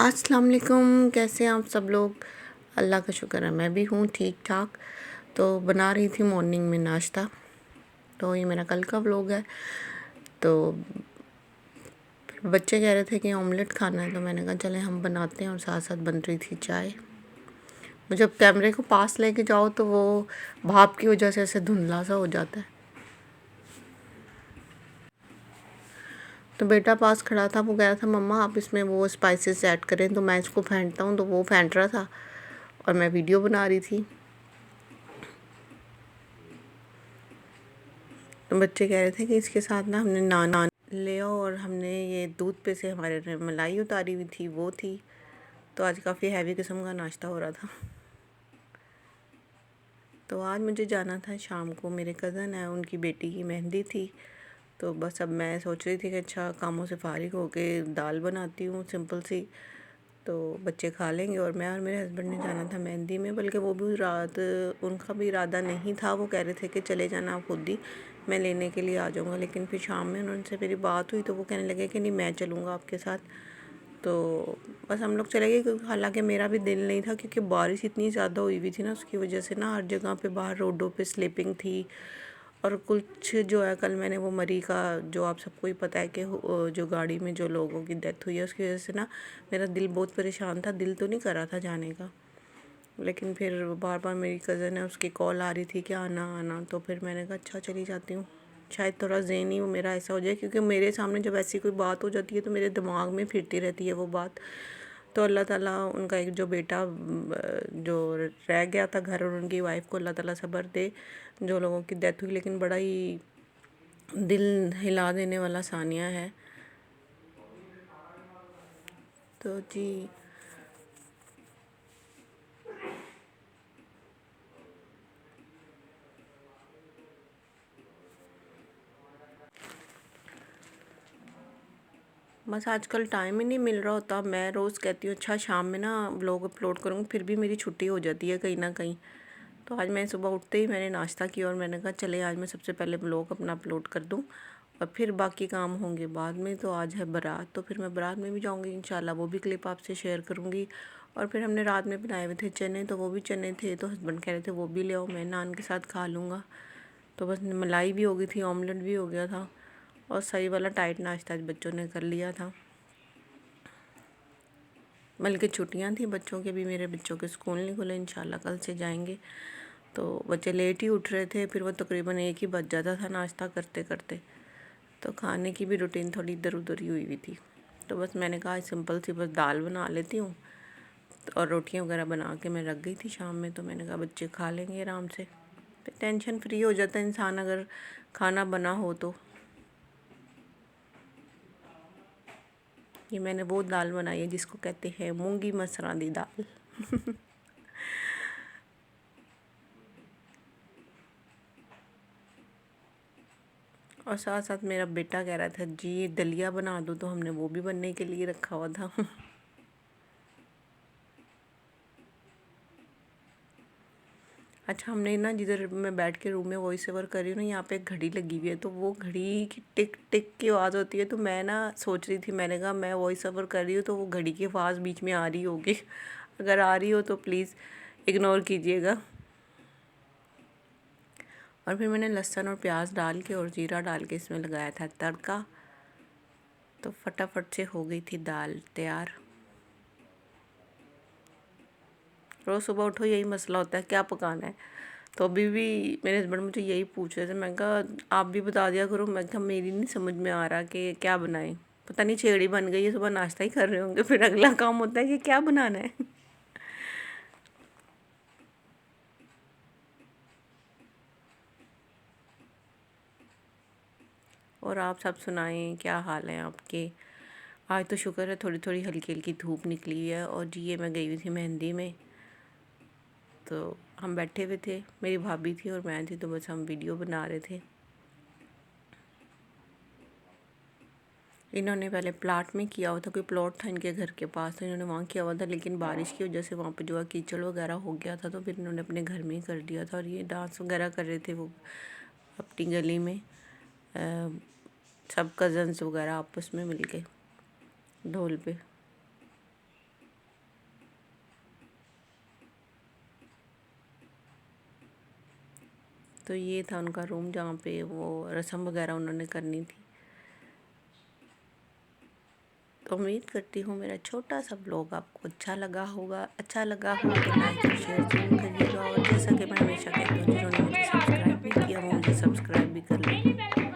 अस्सलाम वालेकुम। कैसे हैं आप सब लोग? अल्लाह का शुक्र है मैं भी हूँ ठीक ठाक। तो बना रही थी मॉर्निंग में नाश्ता। तो ये मेरा कल का व्लॉग है। तो बच्चे कह रहे थे कि ऑमलेट खाना है, तो मैंने कहा चले हम बनाते हैं, और साथ साथ बन रही थी चाय। मुझे जब कैमरे को पास लेके जाओ तो वो भाप की वजह से ऐसे धुंधला सा हो जाता है। तो बेटा पास खड़ा था, वो कह रहा था मम्मा आप इसमें वो स्पाइसेस ऐड करें, तो मैं इसको फेंटता हूँ, तो वो फेंट रहा था और मैं वीडियो बना रही थी। तो बच्चे कह रहे थे कि इसके साथ ना हमने नान ले आओ, और हमने ये दूध पे से हमारे मलाई उतारी हुई थी वो थी। तो आज काफ़ी हैवी किस्म का नाश्ता हो रहा था। तो आज मुझे जाना था शाम को, मेरे कज़न है उनकी बेटी की मेहंदी थी। तो बस अब मैं सोच रही थी कि अच्छा कामों से फारिग होके दाल बनाती हूँ सिंपल सी, तो बच्चे खा लेंगे। और मैं और मेरे हस्बैंड ने जाना था मेहंदी में, बल्कि वो भी रात उनका भी इरादा नहीं था। वो कह रहे थे कि चले जाना आप खुद ही, मैं लेने के लिए आ जाऊँगा। लेकिन फिर शाम में उनसे मेरी बात हुई तो वो कहने लगे कि नहीं मैं चलूँगा आपके साथ। तो बस हम लोग चले गए, क्योंकि हालांकि मेरा भी दिल नहीं था, क्योंकि बारिश इतनी ज़्यादा हुई हुई थी ना, उसकी वजह से ना हर जगह पे बाहर रोडों पे स्लिपिंग थी। और कुछ जो है कल मैंने वो मरी का जो आप सबको ही पता है कि जो गाड़ी में जो लोगों की डेथ हुई है, उसकी वजह से ना मेरा दिल बहुत परेशान था। दिल तो नहीं कर रहा था जाने का, लेकिन फिर बार बार मेरी कज़न है उसकी कॉल आ रही थी कि आना आना, तो फिर मैंने कहा अच्छा चली जाती हूँ। शायद थोड़ा ज़हनी मेरा ऐसा हो जाए, क्योंकि मेरे सामने जब ऐसी कोई बात हो जाती है तो मेरे दिमाग में फिरती रहती है वो बात। तो अल्लाह ताला उनका एक जो बेटा जो रह गया था घर, और उनकी वाइफ को अल्लाह ताला सब्र दे जो लोगों की डेथ हुई। लेकिन बड़ा ही दिल हिला देने वाला सानिया है। तो जी बस आजकल टाइम ही नहीं मिल रहा होता। मैं रोज़ कहती हूँ अच्छा शाम में ना व्लॉग अपलोड करूँगी, फिर भी मेरी छुट्टी हो जाती है कहीं ना कहीं। तो आज मैं सुबह उठते ही मैंने नाश्ता किया, और मैंने कहा चले आज मैं सबसे पहले व्लॉग अपना अपलोड कर दूँ, और फिर बाकी काम होंगे बाद में। तो आज है बारात, तो फिर मैं बारात में भी जाऊँगी इंशाल्लाह, वो भी क्लिप आपसे शेयर करूँगी। और फिर हमने रात में बनाए हुए थे चने, तो वो भी चने थे, तो हस्बैंड कह रहे थे वो भी ले आओ, मैं नान के साथ खा लूँगा। तो बस मलाई भी हो गई थी, ऑमलेट भी हो गया था, और सही वाला टाइट नाश्ता आज बच्चों ने कर लिया था। बल्कि छुट्टियां थी बच्चों के भी, मेरे बच्चों के स्कूल नहीं खुले, इंशाल्लाह कल से जाएंगे। तो बच्चे लेट ही उठ रहे थे, फिर वो तकरीबन 1 ही बज जाता था नाश्ता करते करते। तो खाने की भी रूटीन थोड़ी इधर उधर ही हुई हुई थी। तो बस मैंने कहा सिंपल सी बस दाल बना लेती हूँ, और रोटियां वगैरह बना के मैं रख गई थी शाम में। तो मैंने कहा बच्चे खा लेंगे आराम से, फिर टेंशन फ्री हो जाता है इंसान अगर खाना बना हो तो। ये मैंने वो दाल बनाई है जिसको कहते हैं मूंगी मसरां दी दाल। और साथ साथ मेरा बेटा कह रहा था जी ये दलिया बना दो, तो हमने वो भी बनने के लिए रखा हुआ था। अच्छा हमने ना जिधर मैं बैठ के रूम में वॉइस ओवर कर रही हूँ ना, यहाँ पे एक घड़ी लगी हुई है, तो वो घड़ी की टिक टिक की आवाज़ होती है। तो मैं ना सोच रही थी, मैंने कहा मैं वॉइस ओवर कर रही हूँ तो वो घड़ी की आवाज़ बीच में आ रही होगी। अगर आ रही हो तो प्लीज़ इग्नोर कीजिएगा। और फिर मैंने लहसुन और प्याज डाल के और जीरा डाल के इसमें लगाया था तड़का। तो फटाफट से हो गई थी दाल तैयार। रोज़ सुबह उठो यही मसला होता है क्या पकाना है। तो अभी भी मेरे हस्बैंड मुझे यही पूछ रहे थे, मैं कहा आप भी बता दिया करो। मैं कहा मेरी नहीं समझ में आ रहा कि क्या बनाएं, पता नहीं छेड़ी बन गई है, सुबह नाश्ता ही कर रहे होंगे, फिर अगला काम होता है कि क्या बनाना है। और आप सब सुनाएं क्या हाल है आपके। आज तो शुक्र है थोड़ी थोड़ी हल्की हल्की धूप निकली है। और जी ये मैं गई हुई थी मेहंदी में, तो हम बैठे हुए थे, मेरी भाभी थी और मैं थी, तो बस हम वीडियो बना रहे थे। इन्होंने पहले प्लाट में किया हुआ था, कोई प्लॉट था इनके घर के पास, तो इन्होंने वहाँ किया हुआ था, लेकिन बारिश की वजह से वहाँ पे जो है कीचड़ वगैरह हो गया था, तो फिर इन्होंने अपने घर में ही कर दिया था। और ये डांस वगैरह कर रहे थे वो अपनी गली में, सब कज़न्स वगैरह आपस में मिल के ढोल पे। तो ये था उनका रूम जहाँ पे वो रस्म वगैरह उन्होंने करनी थी। तो उम्मीद करती हूँ मेरा छोटा सा ब्लॉग आपको अच्छा लगा होगा। अच्छा लगा हो तो लाइक और शेयर ज़रूर करिएगा, और जैसा कि मैं हमेशा कहती हूँ जिन्होंने मुझे सब्सक्राइब नहीं किया वो मुझे सब्सक्राइब भी कर लें।